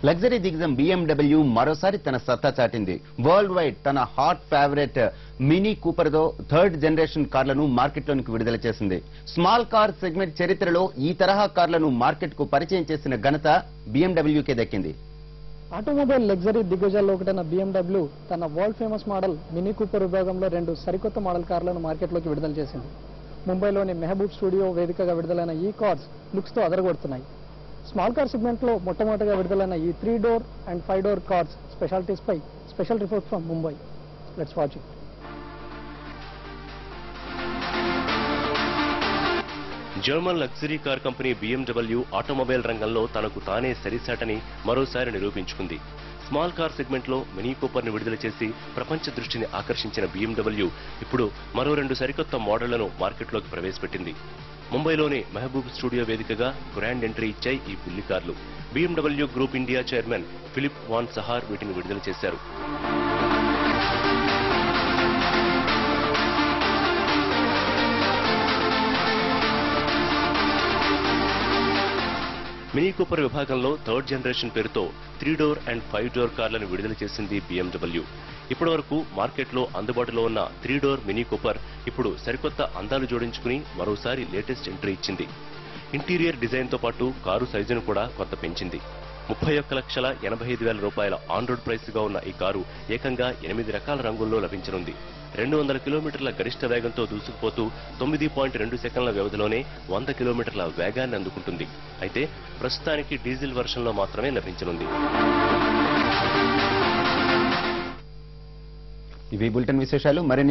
Luxury దిగ్గజం BMW మరోసారి తన సత్తా చాటింది. వరల్డ్ వైడ్ తన హాట్ ఫేవరెట్ మినీ కూపర్ తో థర్డ్ జనరేషన్ కార్లను మార్కెట్లోనికి విడుదల చేసింది. స్మాల్ కార్ సెగ్మెంట్ చరిత్రలో ఈ తరహా కార్లను మార్కెట్ కు పరిచయం చేసిన ఘనత BMWకే దక్కింది. ఆటోమొబైల్ లగ్జరీ దిగ్గజాల్లో ఒకటైన BMW తన world famous model mini Cooper విభాగంలో 2 సరికొత్త మోడల్ కార్లను మార్కెట్లోకి విడుదల చేసింది. ముంబైలోని మెహబూబ్ స్టూడియో వేదికగా విడుదలైన ఈ కార్స్ లుక్స్ తో అదరగొడుతున్నాయి. స్మాల్ కార్ సెగ్మెంట్ లో మొట్టమొదటిగా విడుదలైన ఈ 3 door and 5 door cars specialities పై special report from Mumbai. Let's watch it. German luxury car company BMW automobile రంగంలో తనకు తానే సరిసాటని మరోసారి నిరూపించుకుంది. స్మాల్ కార్ సెగ్మెంట్ లో మినీ కూపర్ ను విడుదల చేసి ప్రపంచ దృష్టిని ఆకర్షించిన BMW ఇప్పుడు మరో 2 సరికొత్త మోడళ్లను మార్కెట్లోకి ప్రవేశపెట్టింది. ముంబైలోని మెహబూబ్ స్టూడియో వేదికగా గ్రాండ్ ఎంట్రీ ఇచ్చాయి ఈ బుల్లి కార్లు. BMW group India chairman Philip von Sahar వీటిని విడుదల చేశారు. మినీ కూపర్ విభాగంలో థర్డ్ జనరేషన్ పేరుతో 3 డోర్ అండ్ 5 డోర్ కార్లను విడుదల చేసింది BMW. ఇప్పటివరకు మార్కెట్లో అందుబాటులో ఉన్న 3 డోర్ మినీ కూపర్ ఇప్పుడు సరికొత్త అందాలు జోడించుకుని మరోసారి లేటెస్ట్ ఎంట్రీ ఇచ్చింది. ఇంటీరియర్ డిజైన్ తో పాటు కారు సైజును కూడా కొంత పెంచింది. 31,85,000 రూపాయల ఆన్ రోడ్ ప్రైస్ గా ఉన్న ఈ కారు ఏకంగా 8 రకాల రంగుల్లో లభించనుంది. 200 కిలోమీటర్ల గరిష్ట వేగంతో దూసుకుపోతూ 9.2 సెకండ్ల వ్యవధిలోనే 100 కిలోమీటర్ల వేగాన్ని అందుకుంటుంది. అయితే ప్రస్తుతానికి డీజిల్ వెర్షన్లో మాత్రమే లభించనుంది. ఇవి బులెటిన్ విశేషాలు. మరిన్ని